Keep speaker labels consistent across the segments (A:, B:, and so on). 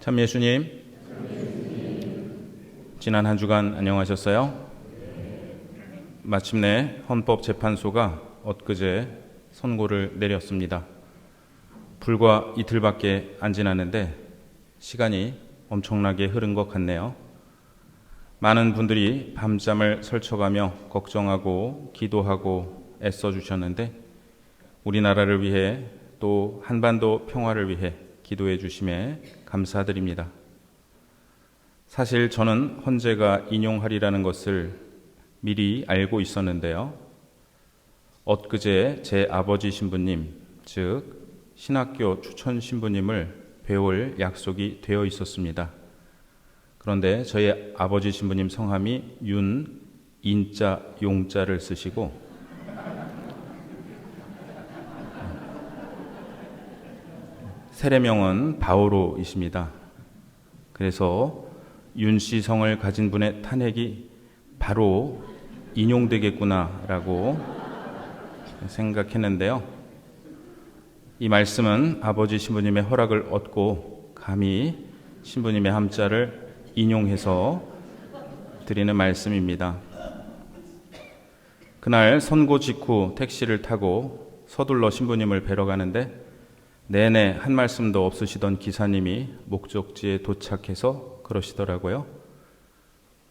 A: 참 예수님, 지난 한 주간 안녕하셨어요? 마침내 헌법재판소가 엊그제 선고를 내렸습니다. 불과 이틀밖에 안 지났는데 시간이 엄청나게 흐른 것 같네요. 많은 분들이 밤잠을 설쳐가며 걱정하고 기도하고 애써주셨는데 우리나라를 위해 또 한반도 평화를 위해 기도해 주심에 감사드립니다. 사실 저는 헌재가 인용하리라는 것을 미리 알고 있었는데요. 엊그제 제 아버지 신부님, 즉 신학교 추천 신부님을 배울 약속이 되어 있었습니다. 그런데 저희 아버지 신부님 성함이 인자, 용자를 쓰시고 세례명은 바오로이십니다. 그래서 윤씨 성을 가진 분의 탄핵이 바로 인용되겠구나라고 생각했는데요. 이 말씀은 아버지 신부님의 허락을 얻고 감히 신부님의 함자를 인용해서 드리는 말씀입니다. 그날 선고 직후 택시를 타고 서둘러 신부님을 뵈러 가는데 내내 한 말씀도 없으시던 기사님이 목적지에 도착해서 그러시더라고요.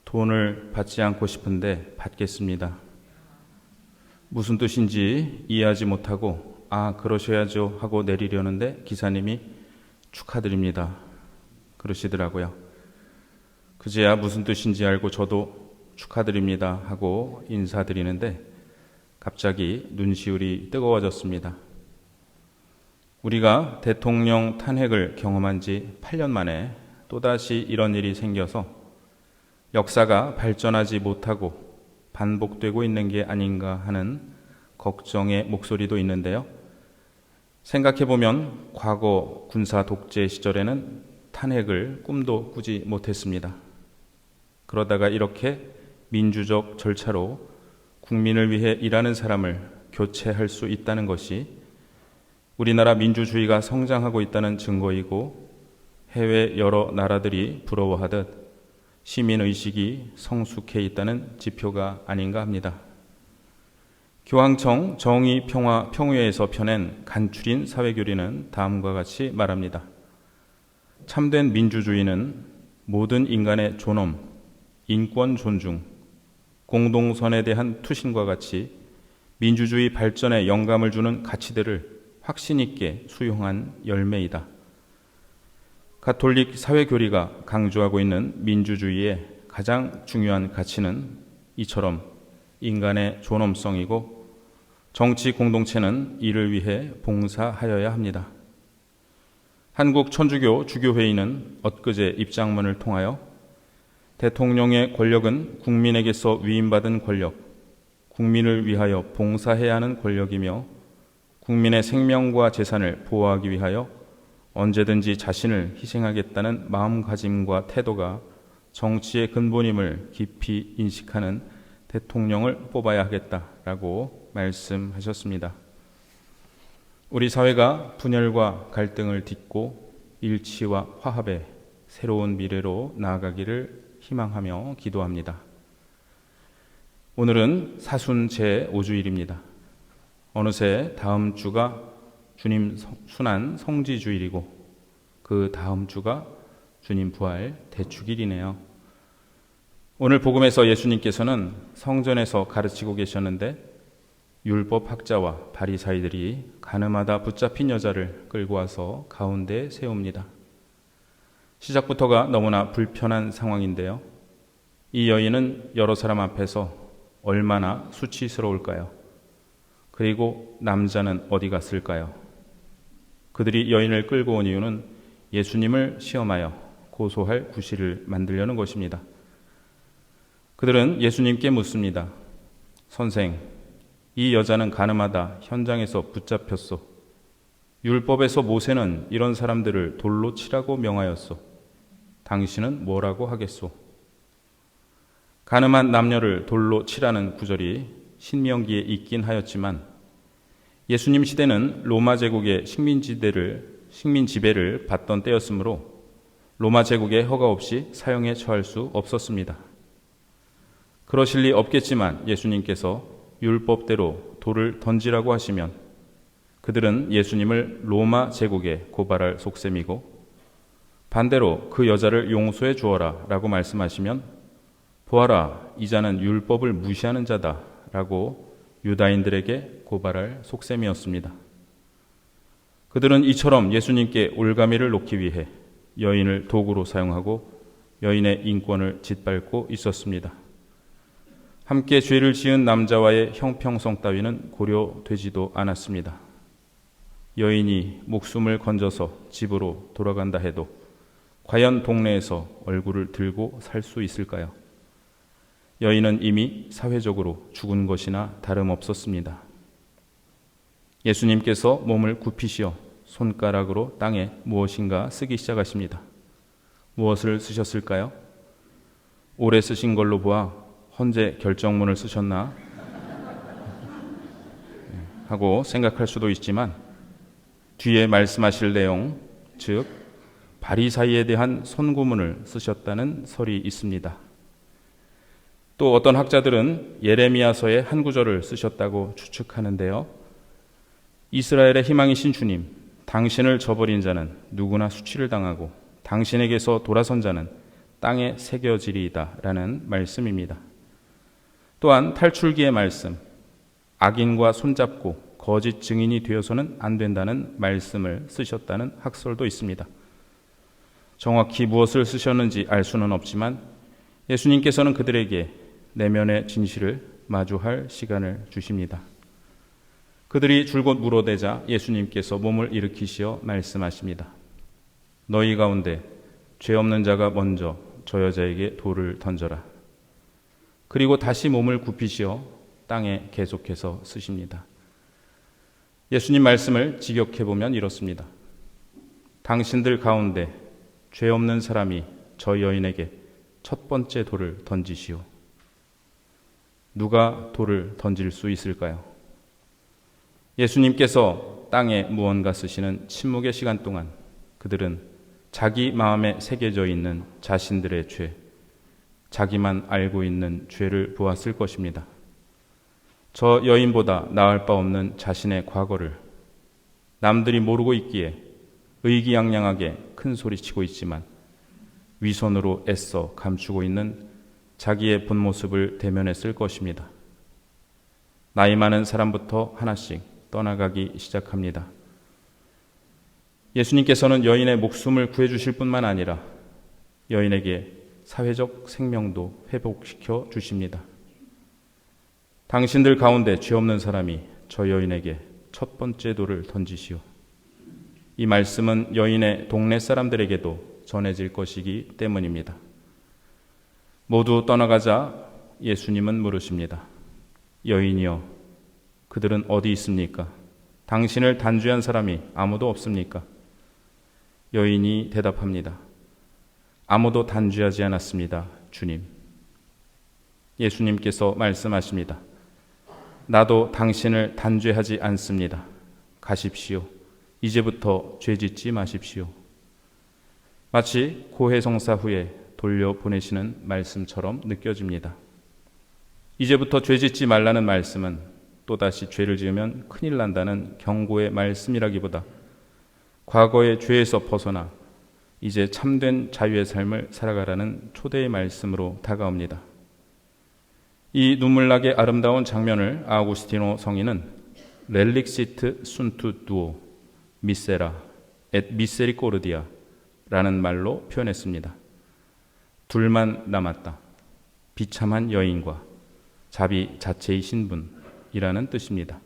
A: 돈을 받지 않고 싶은데 받겠습니다. 무슨 뜻인지 이해하지 못하고 그러셔야죠 하고 내리려는데 기사님이 축하드립니다 그러시더라고요. 그제야 무슨 뜻인지 알고 저도 축하드립니다 하고 인사드리는데 갑자기 눈시울이 뜨거워졌습니다. 우리가 대통령 탄핵을 경험한 지 8년 만에 또다시 이런 일이 생겨서 역사가 발전하지 못하고 반복되고 있는 게 아닌가 하는 걱정의 목소리도 있는데요. 생각해보면 과거 군사 독재 시절에는 탄핵을 꿈도 꾸지 못했습니다. 그러다가 이렇게 민주적 절차로 국민을 위해 일하는 사람을 교체할 수 있다는 것이 우리나라 민주주의가 성장하고 있다는 증거이고 해외 여러 나라들이 부러워하듯 시민의식이 성숙해 있다는 지표가 아닌가 합니다. 교황청 정의, 평화, 평화에서 펴낸 간추린 사회교리는 다음과 같이 말합니다. 참된 민주주의는 모든 인간의 존엄, 인권 존중, 공동선에 대한 투신과 같이 민주주의 발전에 영감을 주는 가치들을 확신 있게 수용한 열매이다. 가톨릭 사회교리가 강조하고 있는 민주주의의 가장 중요한 가치는 이처럼 인간의 존엄성이고 정치 공동체는 이를 위해 봉사하여야 합니다. 한국 천주교 주교회의는 엊그제 입장문을 통하여 대통령의 권력은 국민에게서 위임받은 권력, 국민을 위하여 봉사해야 하는 권력이며 국민의 생명과 재산을 보호하기 위하여 언제든지 자신을 희생하겠다는 마음가짐과 태도가 정치의 근본임을 깊이 인식하는 대통령을 뽑아야 하겠다라고 말씀하셨습니다. 우리 사회가 분열과 갈등을 딛고 일치와 화합의 새로운 미래로 나아가기를 희망하며 기도합니다. 오늘은 사순 제5주일입니다. 어느새 다음 주가 주님 순환 성지주일이고 그 다음 주가 주님 부활 대축일이네요. 오늘 복음에서 예수님께서는 성전에서 가르치고 계셨는데 율법학자와 바리사이들이 가늠하다 붙잡힌 여자를 끌고 와서 가운데 세웁니다. 시작부터가 너무나 불편한 상황인데요. 이 여인은 여러 사람 앞에서 얼마나 수치스러울까요? 그리고 남자는 어디 갔을까요? 그들이 여인을 끌고 온 이유는 예수님을 시험하여 고소할 구실을 만들려는 것입니다. 그들은 예수님께 묻습니다. 선생, 이 여자는 가늠하다 현장에서 붙잡혔소. 율법에서 모세는 이런 사람들을 돌로 치라고 명하였소. 당신은 뭐라고 하겠소? 가늠한 남녀를 돌로 치라는 구절이 신명기에 있긴 하였지만 예수님 시대는 로마 제국의 식민 지배를 받던 때였으므로 로마 제국의 허가 없이 사형에 처할 수 없었습니다. 그러실 리 없겠지만 예수님께서 율법대로 돌을 던지라고 하시면 그들은 예수님을 로마 제국에 고발할 속셈이고, 반대로 그 여자를 용서해 주어라 라고 말씀하시면 보아라, 이 자는 율법을 무시하는 자다 라고 유다인들에게 고발할 속셈이었습니다. 그들은 이처럼 예수님께 올가미를 놓기 위해 여인을 도구로 사용하고 여인의 인권을 짓밟고 있었습니다. 함께 죄를 지은 남자와의 형평성 따위는 고려되지도 않았습니다. 여인이 목숨을 건져서 집으로 돌아간다 해도 과연 동네에서 얼굴을 들고 살 수 있을까요? 여인은 이미 사회적으로 죽은 것이나 다름없었습니다. 예수님께서 몸을 굽히시어 손가락으로 땅에 무엇인가 쓰기 시작하십니다. 무엇을 쓰셨을까요? 오래 쓰신 걸로 보아 헌재 결정문을 쓰셨나 하고 생각할 수도 있지만, 뒤에 말씀하실 내용, 즉 바리사이에 대한 선고문을 쓰셨다는 설이 있습니다. 또 어떤 학자들은 예레미야서의 한 구절을 쓰셨다고 추측하는데요. 이스라엘의 희망이신 주님, 당신을 저버린 자는 누구나 수치를 당하고 당신에게서 돌아선 자는 땅에 새겨지리이다 라는 말씀입니다. 또한 탈출기의 말씀, 악인과 손잡고 거짓 증인이 되어서는 안 된다는 말씀을 쓰셨다는 학설도 있습니다. 정확히 무엇을 쓰셨는지 알 수는 없지만 예수님께서는 그들에게 내면의 진실을 마주할 시간을 주십니다. 그들이 줄곧 물어대자 예수님께서 몸을 일으키시어 말씀하십니다. 너희 가운데 죄 없는 자가 먼저 저 여자에게 돌을 던져라. 그리고 다시 몸을 굽히시어 땅에 계속해서 쓰십니다. 예수님 말씀을 직역해보면 이렇습니다. 당신들 가운데 죄 없는 사람이 저 여인에게 첫 번째 돌을 던지시오. 누가 돌을 던질 수 있을까요? 예수님께서 땅에 무언가 쓰시는 침묵의 시간 동안 그들은 자기 마음에 새겨져 있는 자신들의 죄, 자기만 알고 있는 죄를 보았을 것입니다. 저 여인보다 나을 바 없는 자신의 과거를 남들이 모르고 있기에 의기양양하게 큰 소리치고 있지만 위선으로 애써 감추고 있는 자기의 본 모습을 대면했을 것입니다. 나이 많은 사람부터 하나씩 떠나가기 시작합니다. 예수님께서는 여인의 목숨을 구해주실 뿐만 아니라 여인에게 사회적 생명도 회복시켜 주십니다. 당신들 가운데 죄 없는 사람이 저 여인에게 첫 번째 돌을 던지시오. 이 말씀은 여인의 동네 사람들에게도 전해질 것이기 때문입니다. 모두 떠나가자 예수님은 물으십니다. 여인이여, 그들은 어디 있습니까? 당신을 단죄한 사람이 아무도 없습니까? 여인이 대답합니다. 아무도 단죄하지 않았습니다, 주님. 예수님께서 말씀하십니다. 나도 당신을 단죄하지 않습니다. 가십시오. 이제부터 죄짓지 마십시오. 마치 고해성사 후에 돌려보내시는 말씀처럼 느껴집니다. 이제부터 죄짓지 말라는 말씀은 또다시 죄를 지으면 큰일 난다는 경고의 말씀이라기보다 과거의 죄에서 벗어나 이제 참된 자유의 삶을 살아가라는 초대의 말씀으로 다가옵니다. 이 눈물나게 아름다운 장면을 아우구스티노 성인은 렐릭시트 순투 두오 미세라 엣 미세리코르디아 라는 말로 표현했습니다. 둘만 남았다. 비참한 여인과 자비 자체이신 분이라는 뜻입니다.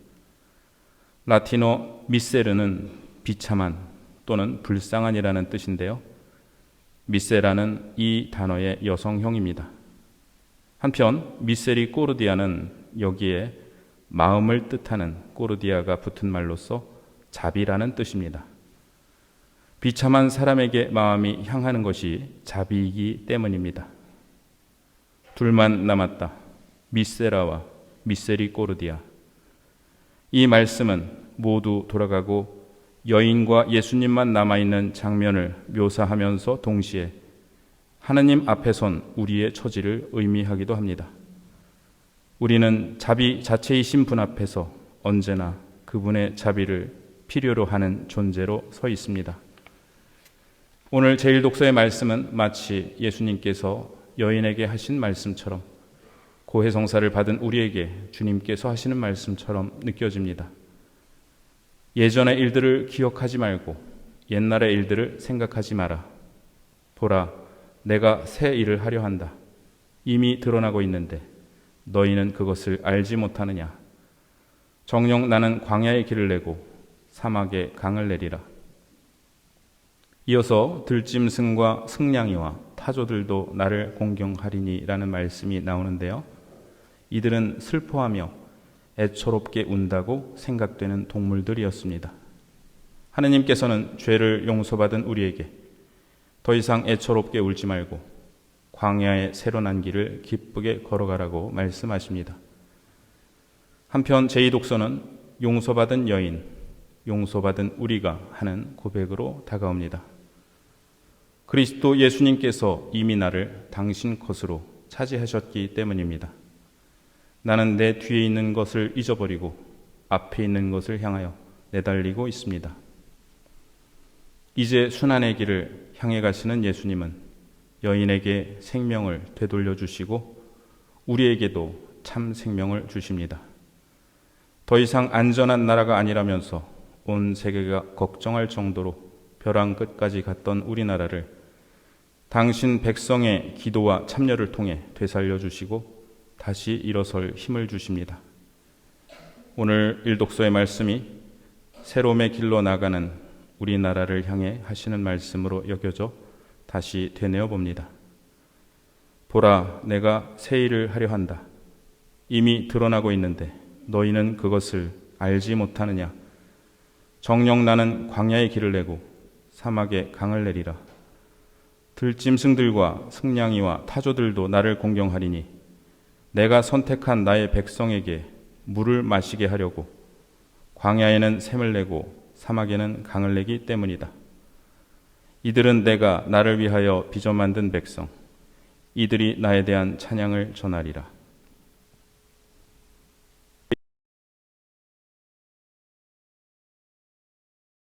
A: 라틴어 미세르는 비참한 또는 불쌍한이라는 뜻인데요. 미세라는 이 단어의 여성형입니다. 한편 미세리코르디아는 여기에 마음을 뜻하는 코르디아가 붙은 말로서 자비라는 뜻입니다. 비참한 사람에게 마음이 향하는 것이 자비이기 때문입니다. 둘만 남았다. 미세라와 미세리코르디아. 이 말씀은 모두 돌아가고 여인과 예수님만 남아있는 장면을 묘사하면서 동시에 하느님 앞에 선 우리의 처지를 의미하기도 합니다. 우리는 자비 자체이신 분 앞에서 언제나 그분의 자비를 필요로 하는 존재로 서 있습니다. 오늘 제1독서의 말씀은 마치 예수님께서 여인에게 하신 말씀처럼 고해성사를 받은 우리에게 주님께서 하시는 말씀처럼 느껴집니다. 예전의 일들을 기억하지 말고 옛날의 일들을 생각하지 마라. 보라, 내가 새 일을 하려 한다. 이미 드러나고 있는데 너희는 그것을 알지 못하느냐. 정녕 나는 광야의 길을 내고 사막에 강을 내리라. 이어서 들짐승과 승냥이와 타조들도 나를 공경하리니 라는 말씀이 나오는데요. 이들은 슬퍼하며 애처롭게 운다고 생각되는 동물들이었습니다. 하느님께서는 죄를 용서받은 우리에게 더 이상 애처롭게 울지 말고 광야의 새로 난 길을 기쁘게 걸어가라고 말씀하십니다. 한편 제2독서는 용서받은 여인, 용서받은 우리가 하는 고백으로 다가옵니다. 그리스도 예수님께서 이미 나를 당신 것으로 차지하셨기 때문입니다. 나는 내 뒤에 있는 것을 잊어버리고 앞에 있는 것을 향하여 내달리고 있습니다. 이제 순환의 길을 향해 가시는 예수님은 여인에게 생명을 되돌려 주시고 우리에게도 참 생명을 주십니다. 더 이상 안전한 나라가 아니라면서 온 세계가 걱정할 정도로 벼랑 끝까지 갔던 우리나라를 당신 백성의 기도와 참여를 통해 되살려 주시고 다시 일어설 힘을 주십니다. 오늘 일독서의 말씀이 새로움의 길로 나가는 우리나라를 향해 하시는 말씀으로 여겨져 다시 되뇌어 봅니다. 보라, 내가 새 일을 하려 한다. 이미 드러나고 있는데 너희는 그것을 알지 못하느냐. 정녕 나는 광야의 길을 내고 사막에 강을 내리라. 들짐승들과 승냥이와 타조들도 나를 공경하리니 내가 선택한 나의 백성에게 물을 마시게 하려고 광야에는 샘을 내고 사막에는 강을 내기 때문이다. 이들은 내가 나를 위하여 빚어 만든 백성, 이들이 나에 대한 찬양을 전하리라.